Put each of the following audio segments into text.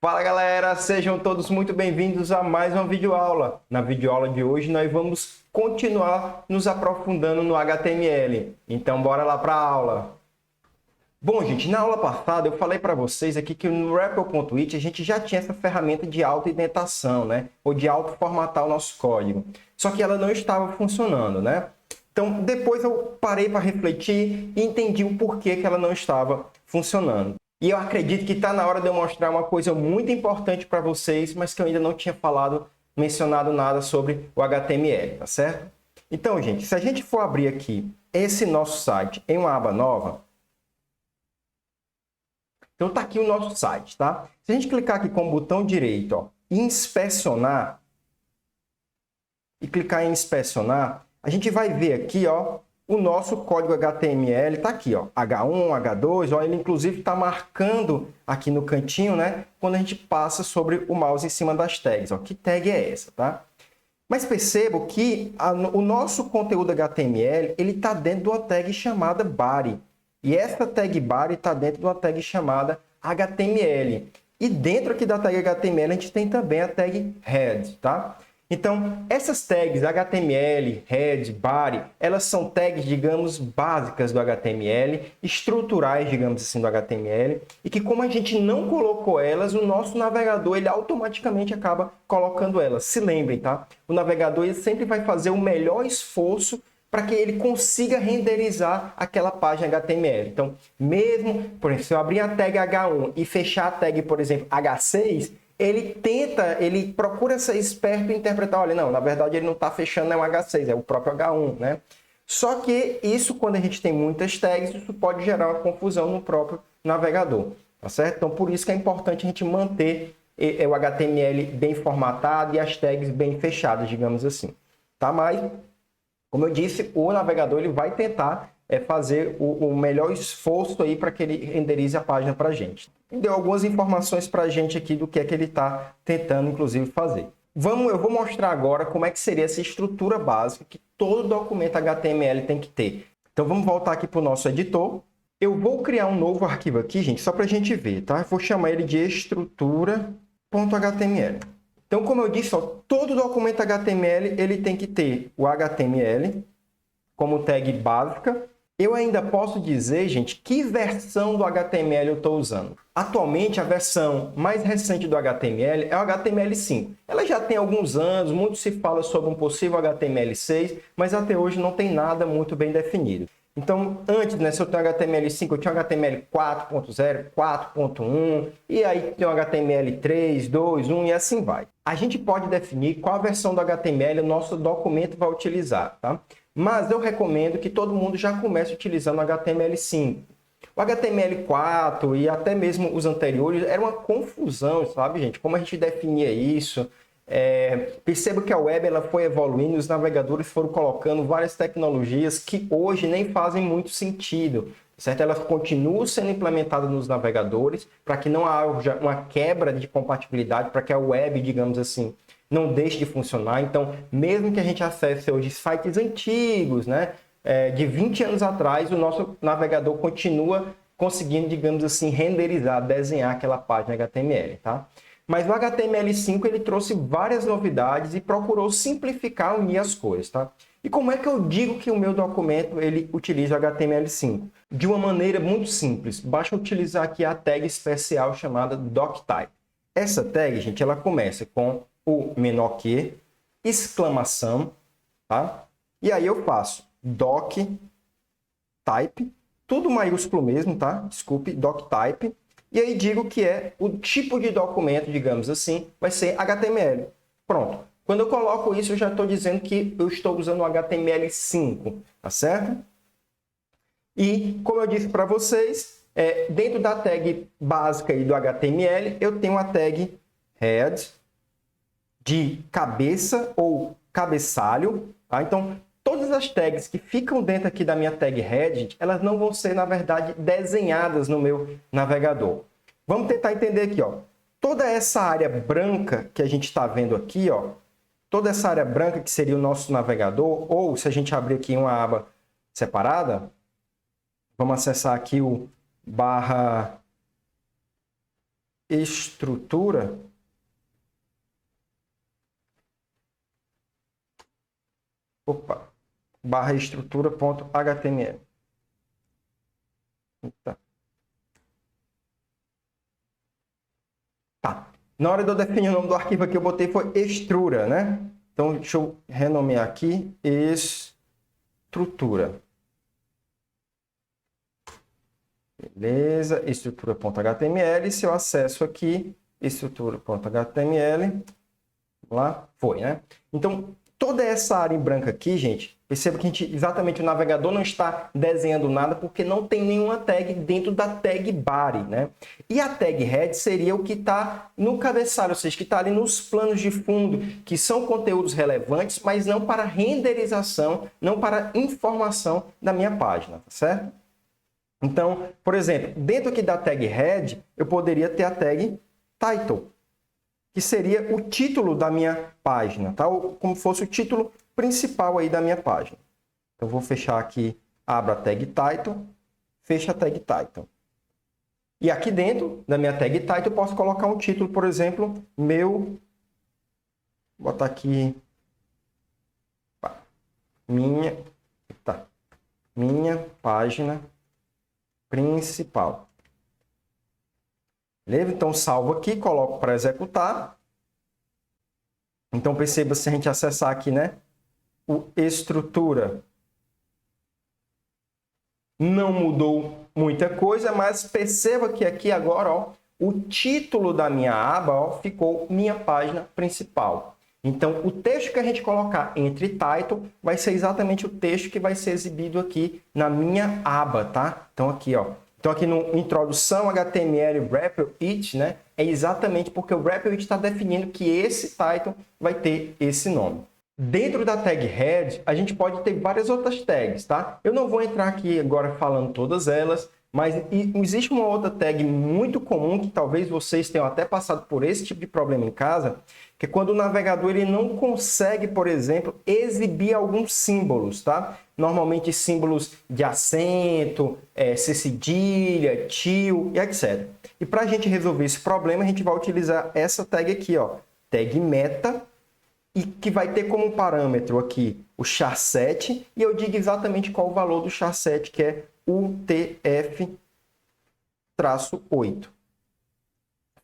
Fala galera, sejam todos muito bem-vindos a mais uma videoaula. Na videoaula de hoje nós vamos continuar nos aprofundando no HTML. Então bora lá para a aula. Bom, gente, na aula passada eu falei para vocês aqui que no REPL.it a gente já tinha essa ferramenta de auto-indentação, né? Ou de auto-formatar o nosso código. Só que ela não estava funcionando, né? Então depois eu parei para refletir e entendi o porquê que ela não estava funcionando. E eu acredito que está na hora de eu mostrar uma coisa muito importante para vocês, mas que eu ainda não tinha mencionado nada sobre o HTML, tá certo? Então, gente, se a gente for abrir aqui esse nosso site em uma aba nova, então está aqui o nosso site, tá? Se a gente clicar aqui com o botão direito, ó, inspecionar, e clicar em inspecionar, a gente vai ver aqui, ó, o nosso código HTML está aqui, ó, H1, H2, ó, ele inclusive está marcando aqui no cantinho, né, quando a gente passa sobre o mouse em cima das tags, ó, que tag é essa, tá? Mas percebo que o nosso conteúdo HTML, ele está dentro de uma tag chamada body, e essa tag body está dentro de uma tag chamada HTML, e dentro aqui da tag HTML a gente tem também a tag head, tá? Então, essas tags HTML, head, body, elas são tags, digamos, básicas do HTML, estruturais, digamos assim, do HTML, e que como a gente não colocou elas, o nosso navegador ele automaticamente acaba colocando elas. Se lembrem, tá? O navegador ele sempre vai fazer o melhor esforço para que ele consiga renderizar aquela página HTML. Então, mesmo, por exemplo, se eu abrir a tag H1 e fechar a tag, por exemplo, H6, ele procura ser esperto e interpretar, olha, não, na verdade ele não está fechando é um H6, é o próprio H1, né? Só que isso, quando a gente tem muitas tags, isso pode gerar uma confusão no próprio navegador, tá certo? Então, por isso que é importante a gente manter o HTML bem formatado e as tags bem fechadas, digamos assim, tá? Mas, como eu disse, o navegador ele vai tentar fazer o melhor esforço aí para que ele renderize a página para a gente. Deu algumas informações para a gente aqui do que é que ele está tentando, inclusive, fazer. Eu vou mostrar agora como é que seria essa estrutura básica que todo documento HTML tem que ter. Então, vamos voltar aqui para o nosso editor. Eu vou criar um novo arquivo aqui, gente, só para a gente ver, tá? Eu vou chamar ele de estrutura.html. Então, como eu disse, ó, todo documento HTML ele tem que ter o HTML como tag básica. Eu ainda posso dizer, gente, que versão do HTML eu estou usando. Atualmente, a versão mais recente do HTML é o HTML5. Ela já tem alguns anos, muito se fala sobre um possível HTML6, mas até hoje não tem nada muito bem definido. Então, antes, né, se eu tenho HTML5, eu tinha HTML 4.0, 4.1, e aí tem o HTML3, 2, 1 e assim vai. A gente pode definir qual a versão do HTML o nosso documento vai utilizar, tá? Mas eu recomendo que todo mundo já comece utilizando o HTML5. O HTML4 e até mesmo os anteriores era uma confusão, sabe, gente? Como a gente definia isso? Percebo que a web ela foi evoluindo, os navegadores foram colocando várias tecnologias que hoje nem fazem muito sentido, certo? Elas continuam sendo implementadas nos navegadores para que não haja uma quebra de compatibilidade, para que a web, digamos assim, não deixe de funcionar. Então, mesmo que a gente acesse hoje sites antigos, né, de 20 anos atrás, o nosso navegador continua conseguindo, digamos assim, renderizar, desenhar aquela página HTML, tá? Mas o HTML5 ele trouxe várias novidades e procurou simplificar, unir as coisas, tá? E como é que eu digo que o meu documento ele utiliza o HTML5? De uma maneira muito simples. Basta utilizar aqui a tag especial chamada doctype. Essa tag, gente, ela começa com o menor que, exclamação, tá? E aí eu faço doctype, tudo maiúsculo mesmo, tá? Desculpe, doctype. E aí digo que é o tipo de documento, digamos assim, vai ser HTML. Pronto. Quando eu coloco isso, eu já estou dizendo que eu estou usando o HTML5, tá certo? E, como eu disse para vocês, dentro da tag básica aí do HTML, eu tenho a tag head, de cabeça ou cabeçalho, tá? Então, todas as tags que ficam dentro aqui da minha tag head, elas não vão ser, na verdade, desenhadas no meu navegador. Vamos tentar entender aqui, ó. Toda essa área branca que a gente está vendo aqui, ó, toda essa área branca que seria o nosso navegador, ou se a gente abrir aqui uma aba separada, vamos acessar aqui o barra estrutura barra estrutura.html. Tá. Na hora de eu definir o nome do arquivo aqui, eu botei foi extrura, né? Então, deixa eu renomear aqui, estrutura. Beleza, estrutura.html. Se eu acesso aqui, estrutura.html, vamos lá, foi, né? Então, toda essa área em branco aqui, gente, perceba que exatamente o navegador não está desenhando nada porque não tem nenhuma tag dentro da tag body, né? E a tag head seria o que está no cabeçalho, ou seja, que está ali nos planos de fundo, que são conteúdos relevantes, mas não para renderização, não para informação da minha página, tá certo? Então, por exemplo, dentro aqui da tag head, eu poderia ter a tag title, que seria o título da minha página, tá? Ou como fosse o título principal aí da minha página. Então, vou fechar aqui, abro a tag title, fecho a tag title. E aqui dentro da minha tag title, eu posso colocar um título, por exemplo, vou botar aqui, minha página principal. Beleza? Então, salvo aqui, coloco para executar. Então, perceba se a gente acessar aqui, né? O estrutura não mudou muita coisa, mas perceba que aqui agora, ó, o título da minha aba, ó, ficou minha página principal. Então, o texto que a gente colocar entre title vai ser exatamente o texto que vai ser exibido aqui na minha aba, tá? Então, aqui, ó. Então, aqui no introdução HTML REPL IT, né? É exatamente porque o REPL IT está definindo que esse title vai ter esse nome. Dentro da tag head, a gente pode ter várias outras tags, tá? Eu não vou entrar aqui agora falando todas elas, mas existe uma outra tag muito comum que talvez vocês tenham até passado por esse tipo de problema em casa, que é quando o navegador ele não consegue, por exemplo, exibir alguns símbolos, tá? Normalmente símbolos de acento, C cedilha, tio e etc. E para a gente resolver esse problema, a gente vai utilizar essa tag aqui, ó, tag meta, e que vai ter como parâmetro aqui o char7, e eu digo exatamente qual o valor do char7, que é UTF-8.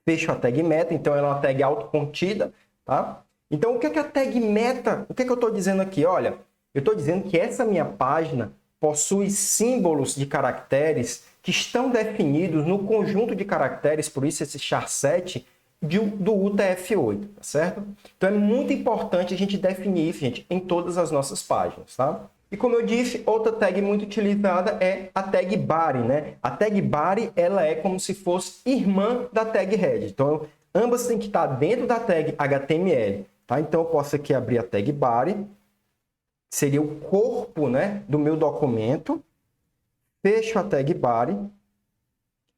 Fecho a tag meta, então ela é uma tag autocontida, tá? Então, o que é a tag meta? O que é que eu estou dizendo aqui? Olha, eu estou dizendo que essa minha página possui símbolos de caracteres que estão definidos no conjunto de caracteres, por isso esse char7, do UTF-8, tá certo? Então é muito importante a gente definir isso, gente, em todas as nossas páginas, tá? E como eu disse, outra tag muito utilizada é a tag body, né? A tag body, ela é como se fosse irmã da tag head. Então, ambas têm que estar dentro da tag HTML, tá? Então, eu posso aqui abrir a tag body, que seria o corpo, né, do meu documento. Fecho a tag body.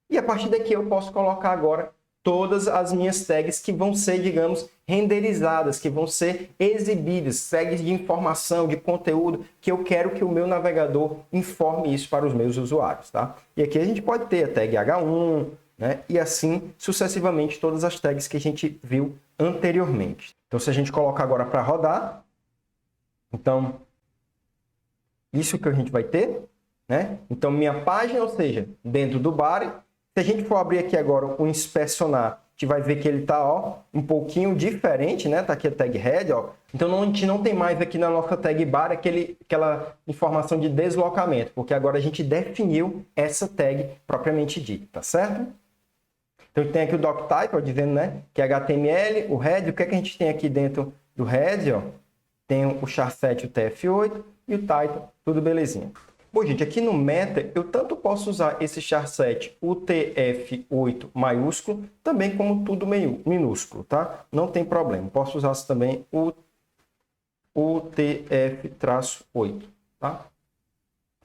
E a partir daqui eu posso colocar agora todas as minhas tags que vão ser, digamos, renderizadas, que vão ser exibidas, tags de informação, de conteúdo, que eu quero que o meu navegador informe isso para os meus usuários, tá? E aqui a gente pode ter a tag H1, né? E assim sucessivamente todas as tags que a gente viu anteriormente. Então, se a gente colocar agora para rodar, então, isso que a gente vai ter, né? Então, minha página, ou seja, dentro do body. Se a gente for abrir aqui agora o inspecionar, a gente vai ver que ele está um pouquinho diferente, né? Tá aqui a tag head, ó. Então a gente não tem mais aqui na nossa tag bar aquela informação de deslocamento, porque agora a gente definiu essa tag propriamente dita, tá certo? Então tem aqui o doctype, ó, dizendo, né, que é HTML, o head, o que é que a gente tem aqui dentro do head, ó? Tem o char7, o TF8 e o title, tudo belezinha. Bom, gente, aqui no meta, eu tanto posso usar esse char7 UTF-8 maiúsculo, também como tudo minúsculo, tá? Não tem problema. Posso usar também o UTF-8, tá?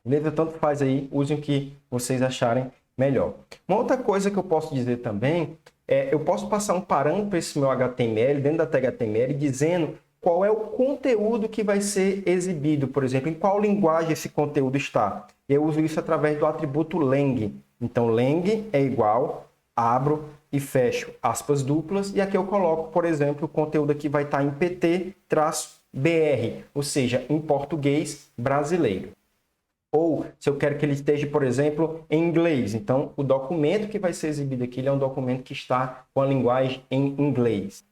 Beleza? Tanto faz aí, usem o que vocês acharem melhor. Uma outra coisa que eu posso dizer também é, eu posso passar um parâmetro para esse meu HTML, dentro da tag HTML, dizendo qual é o conteúdo que vai ser exibido, por exemplo, em qual linguagem esse conteúdo está. Eu uso isso através do atributo lang. Então, lang é igual, abro e fecho aspas duplas, e aqui eu coloco, por exemplo, o conteúdo aqui vai estar em PT-BR, ou seja, em português brasileiro. Ou se eu quero que ele esteja, por exemplo, em inglês, então o documento que vai ser exibido aqui ele é um documento que está com a linguagem em inglês.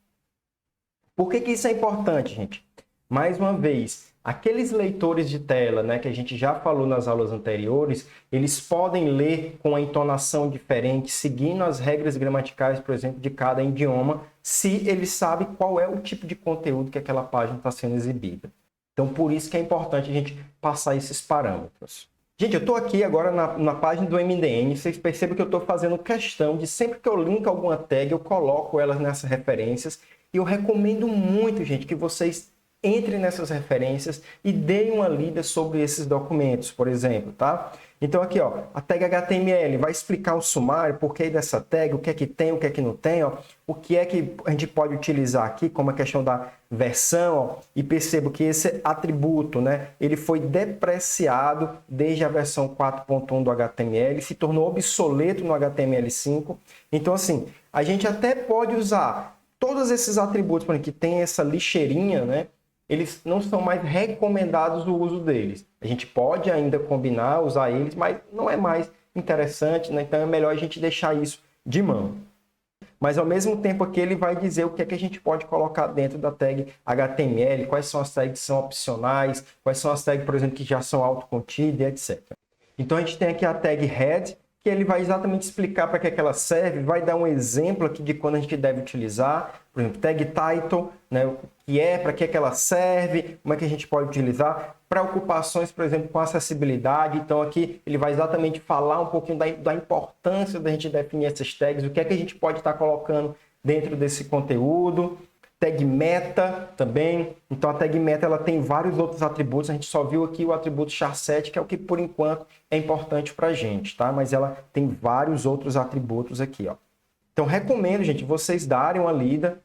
Por que isso é importante, gente? Mais uma vez, aqueles leitores de tela, né, que a gente já falou nas aulas anteriores, eles podem ler com a entonação diferente, seguindo as regras gramaticais, por exemplo, de cada idioma, se ele sabe qual é o tipo de conteúdo que aquela página está sendo exibida. Então, por isso que é importante a gente passar esses parâmetros. Gente, eu estou aqui agora na página do MDN. Vocês percebem que eu estou fazendo questão de, sempre que eu linko alguma tag, eu coloco elas nessas referências. E eu recomendo muito, gente, que vocês entrem nessas referências e deem uma lida sobre esses documentos, por exemplo, tá? Então aqui, ó, a tag HTML vai explicar o sumário, por que dessa tag, o que é que tem, o que é que não tem, ó, o que é que a gente pode utilizar aqui, como a questão da versão, ó, e percebo que esse atributo, né, ele foi depreciado desde a versão 4.1 do HTML, se tornou obsoleto no HTML5. Então assim, a gente até pode usar todos esses atributos, por exemplo, que tem essa lixeirinha, né, eles não são mais recomendados o uso deles. A gente pode ainda combinar, usar eles, mas não é mais interessante, né? Então é melhor a gente deixar isso de mão. Mas ao mesmo tempo aqui ele vai dizer o que é que a gente pode colocar dentro da tag HTML, quais são as tags que são opcionais, quais são as tags, por exemplo, que já são autocontidas, etc. Então a gente tem aqui a tag head, que ele vai exatamente explicar para que ela serve, vai dar um exemplo aqui de quando a gente deve utilizar, por exemplo, tag title, né, o que é, para que ela serve, como é que a gente pode utilizar, preocupações, por exemplo, com acessibilidade. Então aqui ele vai exatamente falar um pouquinho da importância da gente definir essas tags, o que é que a gente pode estar colocando dentro desse conteúdo. Tag meta também, então a tag meta ela tem vários outros atributos, a gente só viu aqui o atributo char7, que é o que por enquanto é importante para a gente, tá? Mas ela tem vários outros atributos aqui, ó. Então recomendo, gente, vocês darem uma lida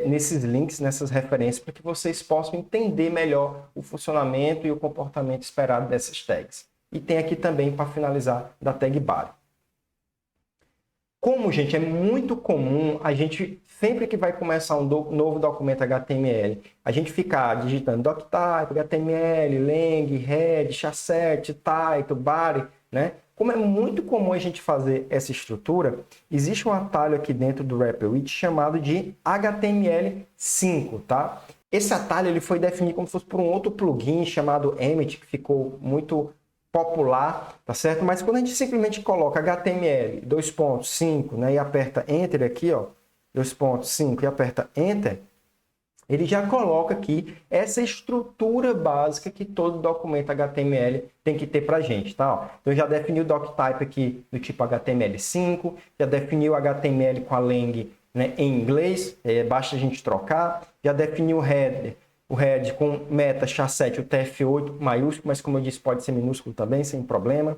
nesses links, nessas referências, para que vocês possam entender melhor o funcionamento e o comportamento esperado dessas tags. E tem aqui também, para finalizar, da tag body. Como, gente, é muito comum a gente, sempre que vai começar um novo documento HTML, a gente ficar digitando doctype, HTML, lang, head, char7, title, body, né? Como é muito comum a gente fazer essa estrutura, existe um atalho aqui dentro do RapidWidth chamado de HTML5, tá? Esse atalho ele foi definido como se fosse por um outro plugin chamado Emmet, que ficou muito popular, tá certo? Mas quando a gente simplesmente coloca HTML 2.5, né, e aperta Enter aqui, ó, 2.5 e aperta Enter, ele já coloca aqui essa estrutura básica que todo documento HTML tem que ter pra gente, tá? Ó, então já definiu o doctype aqui do tipo HTML5, já definiu o HTML com a lang, né, em inglês, basta a gente trocar, já definiu o header com meta char7, o TF8 maiúsculo, mas como eu disse, pode ser minúsculo também, sem problema.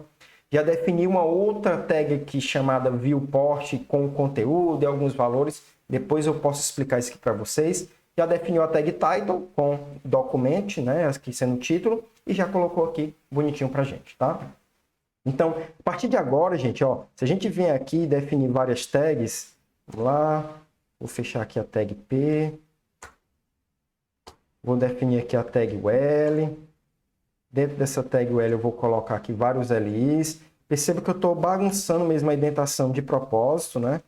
Já defini uma outra tag aqui chamada viewport com conteúdo e alguns valores. Depois eu posso explicar isso aqui para vocês. Já definiu a tag title com document, né, aqui sendo o título, e já colocou aqui bonitinho para a gente, tá? Então, a partir de agora, gente, ó, se a gente vier aqui e definir várias tags, vamos lá, vou fechar aqui a tag P. Vou definir aqui a tag UL. Dentro dessa tag UL eu vou colocar aqui vários LIs. Perceba que eu estou bagunçando mesmo a indentação de propósito, né?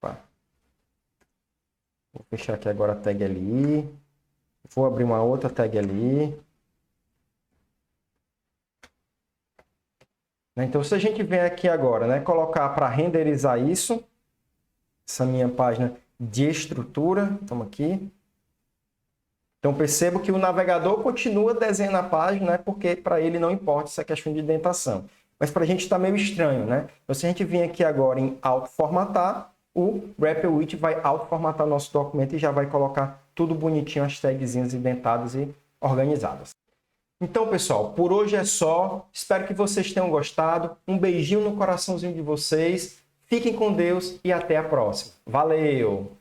Opa. Vou fechar aqui agora a tag LI. Vou abrir uma outra tag LI. Então, se a gente vem aqui agora, né, colocar para renderizar isso, essa minha página de estrutura, vamos aqui. Então, percebo que o navegador continua desenhando a página, né? Porque para ele não importa essa questão de indentação. Mas para a gente está meio estranho, né? Então, se a gente vir aqui agora em auto-formatar, o RapidWidth vai auto-formatar o nosso documento e já vai colocar tudo bonitinho, as tagzinhas indentadas e organizadas. Então, pessoal, por hoje é só. Espero que vocês tenham gostado. Um beijinho no coraçãozinho de vocês. Fiquem com Deus e até a próxima. Valeu!